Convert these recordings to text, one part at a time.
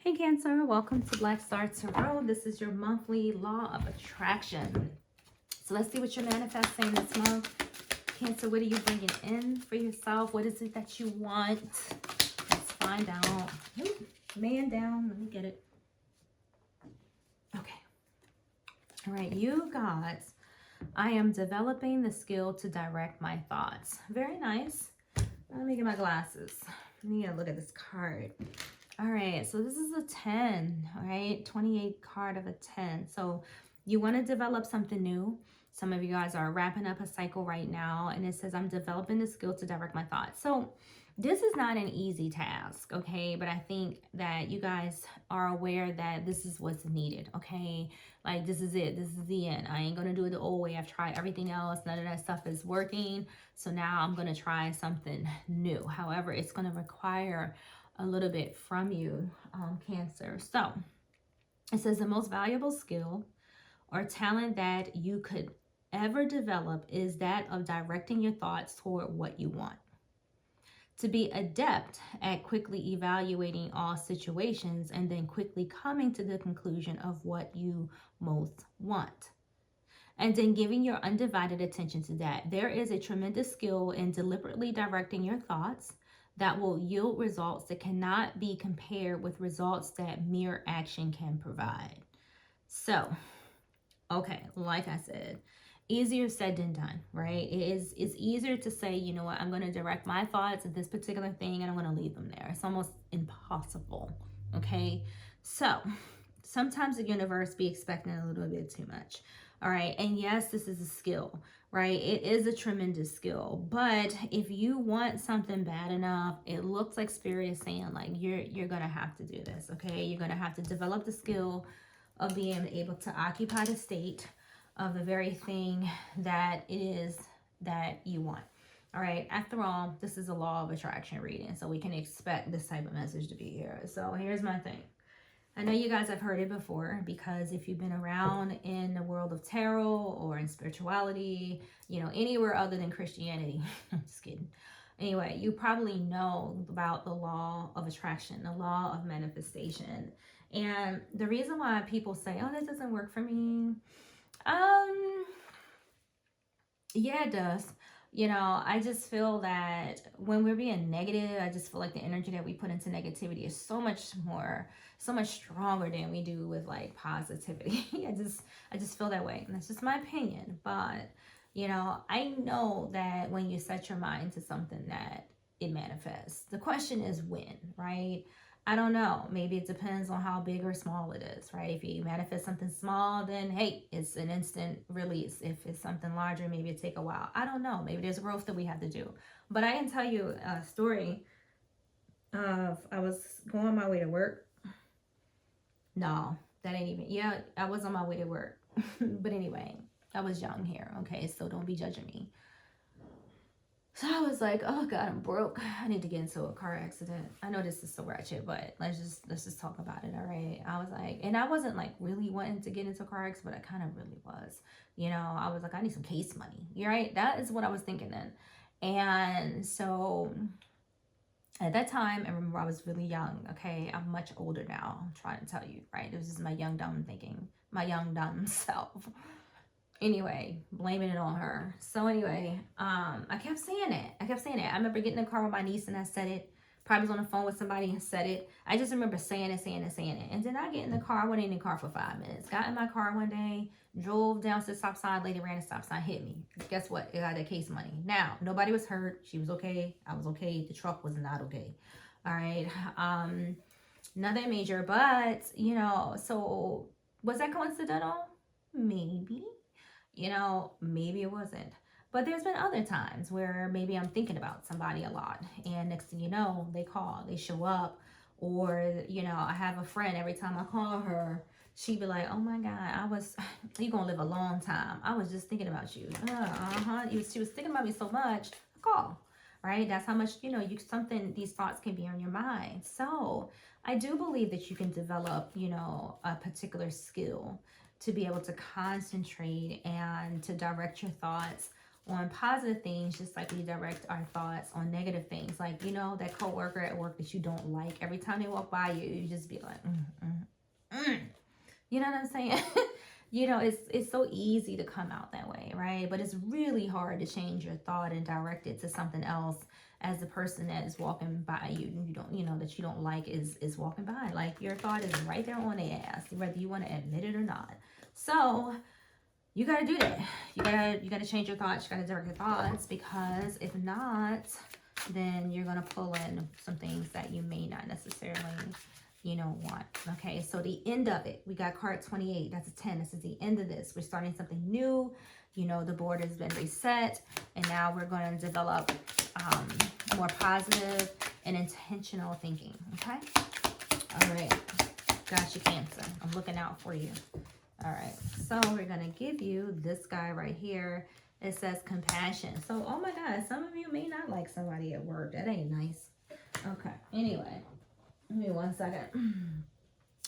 Hey Cancer, welcome to Black Star Tarot. This is your monthly law of attraction. So let's see what you're manifesting this month. Cancer, what are you bringing in for yourself? What is it that you want? Let's find out. Ooh, man down, let me get it. Okay. All right, you guys, I am developing the skill to direct my thoughts. Very nice. Let me get my glasses. Let me look at this card. All right, so this is a 10, all right? 28 card of a 10. So you want to develop something new. Some of you guys are wrapping up a cycle right now, and it says, I'm developing the skill to direct my thoughts. So this is not an easy task, okay? But I think that you guys are aware that this is what's needed, okay? Like, this is it. This is the end. I ain't going to do it the old way. I've tried everything else. None of that stuff is working. So now I'm going to try something new. However, it's going to require a little bit from you, Cancer. So it says the most valuable skill or talent that you could ever develop is that of directing your thoughts toward what you want. To be adept at quickly evaluating all situations and then quickly coming to the conclusion of what you most want. And then giving your undivided attention to that. There is a tremendous skill in deliberately directing your thoughts that will yield results that cannot be compared with results that mere action can provide. So, okay, like I said, easier said than done, right? It's easier to say, you know what, I'm going to direct my thoughts at this particular thing and I'm going to leave them there. It's almost impossible, okay? So, sometimes the universe be expecting a little bit too much. All right. And yes, this is a skill, right? It is a tremendous skill. But if you want something bad enough, it looks like Spirit is saying, like, you're gonna have to do this, okay? You're gonna have to develop the skill of being able to occupy the state of the very thing that it is that you want. All right, after all, this is a law of attraction reading, so we can expect this type of message to be here. So here's my thing. I know you guys have heard it before, because if you've been around in the world of tarot or in spirituality, you know, anywhere other than Christianity, I'm just kidding. Anyway, you probably know about the law of attraction, the law of manifestation. And the reason why people say, oh, that doesn't work for me, yeah, it does. You know, I just feel that when we're being negative, I just feel like the energy that we put into negativity is so much more, so much stronger than we do with like positivity. I just feel that way. And that's just my opinion. But, you know, I know that when you set your mind to something that it manifests. The question is when, right? I don't know. Maybe it depends on how big or small it is, right? If you manifest something small, then hey, it's an instant release. If it's something larger, maybe it take a while. I don't know. Maybe there's growth that we have to do. But I can tell you a story of I was going my way to work. No, that ain't even. Yeah, I was on my way to work. But anyway, I was young here, okay? So don't be judging me. So I was like, oh God, I'm broke. I need to get into a car accident. I know this is so ratchet, but let's just talk about it, all right? I was like, and I wasn't like really wanting to get into a car accident, but I kind of really was. You know, I was like, I need some case money. You're right. That is what I was thinking then. And so at that time, I remember I was really young. Okay, I'm much older now. I'm trying to tell you, right? It was just my young dumb thinking, my young dumb self. Anyway, blaming it on her. So anyway, I kept saying it. I remember getting in the car with my niece and I said it. Probably was on the phone with somebody and said it. I just remember saying it. And then I get in the car. I went in the car for 5 minutes. Got in my car one day, drove down to the stop sign. Lady ran the stop sign, hit me. Guess what? I got that case money. Now, nobody was hurt. She was okay. I was okay. The truck was not okay. All right. Nothing major, but you know, so was that coincidental? Maybe. You know, maybe it wasn't. But there's been other times where maybe I'm thinking about somebody a lot, and next thing you know, they call, they show up, or you know, I have a friend. Every time I call her, she'd be like, "Oh my God, you gonna live a long time. I was just thinking about you. She was thinking about me so much. I call." Right? That's how much these thoughts can be on your mind. So I do believe that you can develop, you know, a particular skill to be able to concentrate and to direct your thoughts on positive things, just like we direct our thoughts on negative things. Like, you know, that coworker at work that you don't like, every time they walk by you, you just be like, you know what I'm saying? You know, it's so easy to come out that way, right? But it's really hard to change your thought and direct it to something else as the person that is walking by you, you don't, you know, that you don't like is walking by. Like, your thought is right there on their ass, whether you want to admit it or not. So you gotta do that. You gotta change your thoughts. You gotta direct your thoughts, because if not, then you're gonna pull in some things that you may not necessarily, you know, want. Okay, so the end of it, we got card 28. That's a 10. This is the end of this. We're starting something new. You know, the board has been reset, and now we're going to develop more positive and intentional thinking. Okay, all right, got you, Cancer. I'm looking out for you. All right, so we're going to give you this guy right here. It says compassion. So, oh my God, some of you may not like somebody at work. That ain't nice. Okay, anyway, give me 1 second.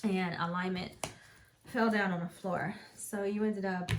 And alignment fell down on the floor. So you ended up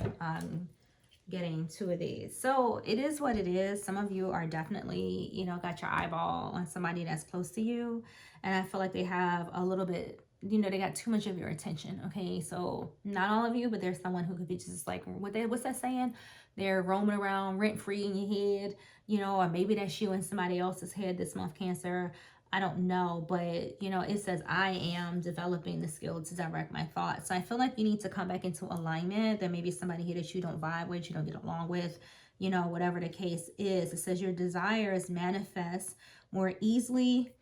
getting 2 of these. So it is what it is. Some of you are definitely, you know, got your eyeball on somebody that's close to you. And I feel like they have a little bit, you know, they got too much of your attention. Okay, so not all of you, but there's someone who could be just like, what's that saying? They're roaming around rent free in your head, you know, or maybe that's you in somebody else's head this month, Cancer. I don't know, but you know, it says I am developing the skill to direct my thoughts. So I feel like you need to come back into alignment. There may be somebody here that you don't vibe with, you don't get along with, you know, whatever the case is. It says your desires manifest more easily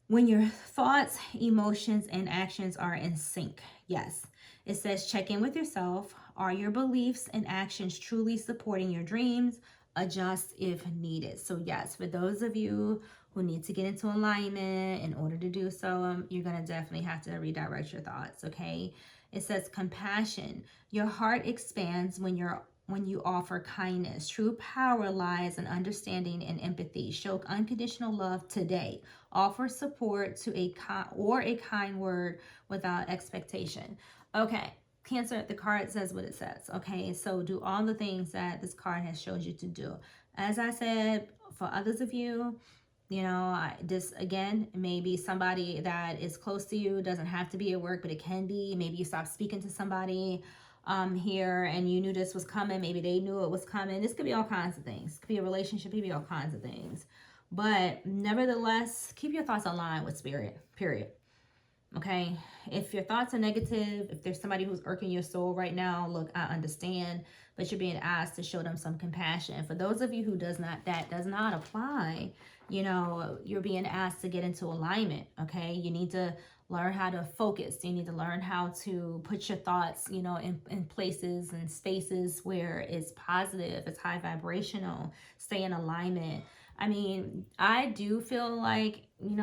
when your thoughts, emotions, and actions are in sync. Yes. It says check in with yourself. Are your beliefs and actions truly supporting your dreams? Adjust if needed. So yes, for those of you who need to get into alignment, in order to do so, you're going to definitely have to redirect your thoughts. Okay. It says compassion. Your heart expands when you offer kindness. True power lies in understanding and empathy. Show unconditional love today. Offer support to a kind word without expectation. Okay, Cancer, the card says what it says. Okay, so do all the things that this card has showed you to do. As I said, for others of you, you know, this again, maybe somebody that is close to you, doesn't have to be at work, but it can be. Maybe you stopped speaking to somebody here and you knew this was coming. Maybe they knew it was coming. This could be all kinds of things. It could be a relationship, it could be all kinds of things. But nevertheless, keep your thoughts aligned with spirit, period. Okay, if your thoughts are negative, if there's somebody who's irking your soul right now, look, I understand, but you're being asked to show them some compassion. For those of you who does not apply, you know, you're being asked to get into alignment. Okay, you need to learn how to focus. You need to learn how to put your thoughts, you know, in places and spaces where it's positive, it's high vibrational, stay in alignment. I mean, I do feel like, you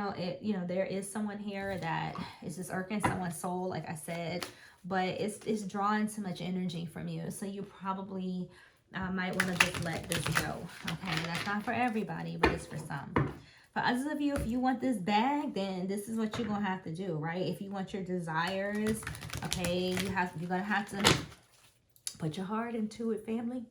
know, there is someone here that is just irking someone's soul, like I said, but it's drawing too much energy from you. So you probably might want to just let this go. Okay, that's not for everybody, but it's for some. For others of you, if you want this bag, then this is what you're gonna have to do, right? If you want your desires, okay, you're gonna have to put your heart into it, family.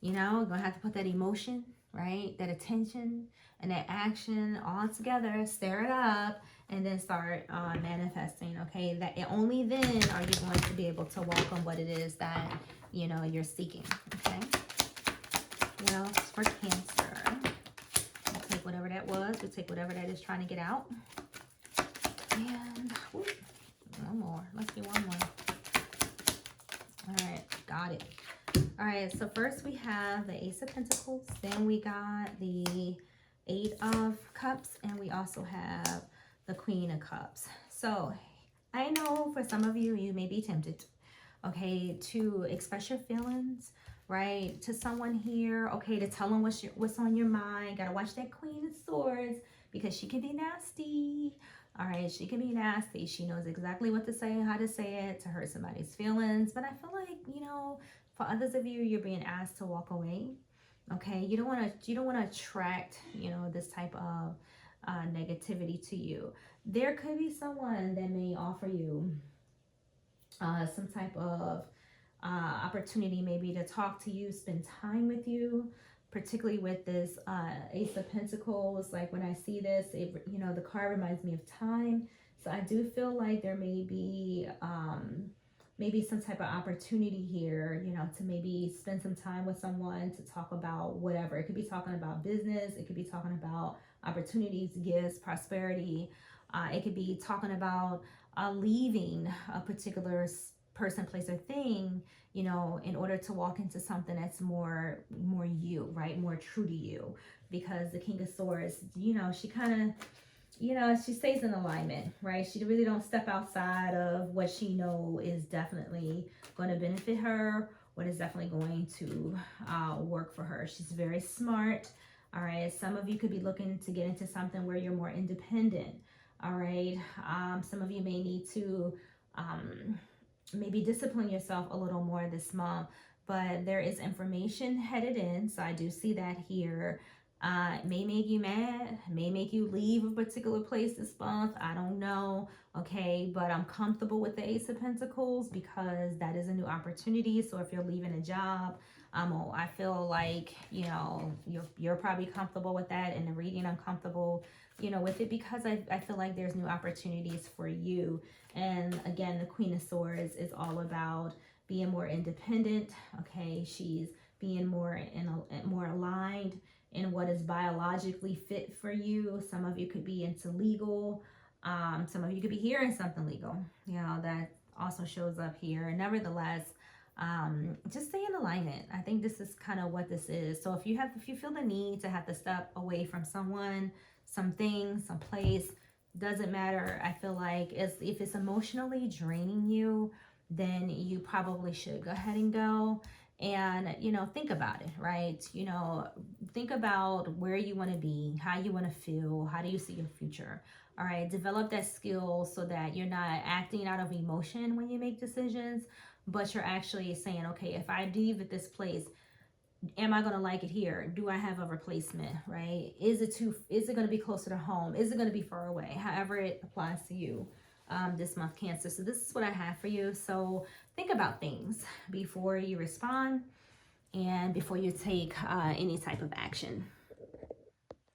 You know, you're gonna have to put that emotion, right? That attention and that action all together, stir it up, and then start manifesting, okay? That only then are you going to be able to walk on what it is that, you know, you're seeking, okay? What else for Cancer? We'll take whatever that was. We'll take whatever that is trying to get out. And whoop, one more. Let's do one more. All right, got it. All right, so first we have the Ace of Pentacles, then we got the 8 of Cups, and we also have the Queen of Cups. So I know for some of you, you may be tempted, okay, to express your feelings, right, to someone here, okay, to tell them what's on your mind. Gotta watch that Queen of Swords, because she can be nasty. All right, she can be nasty. She knows exactly what to say and how to say it to hurt somebody's feelings. But I feel like, you know, for others of you, you're being asked to walk away. Okay, you don't want to attract, you know, this type of negativity to you. There could be someone that may offer you some type of opportunity maybe to talk to you, spend time with you, particularly with this Ace of Pentacles. Like when I see this, the card reminds me of time. So I do feel like there may be maybe some type of opportunity here, to maybe spend some time with someone to talk about whatever. It could be talking about business. It could be talking about opportunities, gifts, prosperity. It could be talking about leaving a particular person, place, or thing, in order to walk into something that's more you, right? More true to you. Because the King of Swords, she kind of, she stays in alignment, right? She really don't step outside of what she know is definitely going to benefit her, what is definitely going to work for her. She's very smart. All right. Some of you could be looking to get into something where you're more independent. All right. Some of you may need to maybe discipline yourself a little more this month, but there is information headed in. So I do see that here. It may make you mad, may make you leave a particular place this month. I don't know. Okay, but I'm comfortable with the Ace of Pentacles because that is a new opportunity. So if you're leaving a job, I feel like you're probably comfortable with that. In the reading, I'm comfortable with it because I feel like there's new opportunities for you. And again, the Queen of Swords is all about being more independent. Okay, she's being more aligned in what is biologically fit for you. Some of you could be into legal. Some of you could be hearing something legal. That also shows up here. Nevertheless, just stay in alignment. I think this is kind of what this is. So if you feel the need to have to step away from someone, something, someplace, doesn't matter. I feel like if it's emotionally draining you, then you probably should go ahead and go. And think about it, right? Think about where you want to be, how you want to feel, how do you see your future. All right, develop that skill so that you're not acting out of emotion when you make decisions, but you're actually saying, okay, if I leave at this place, am I going to like it here? Do I have a replacement, right? Is it going to be closer to home? Is it going to be far away? However it applies to you this month, Cancer. So this is what I have for you. So think about things before you respond and before you take any type of action.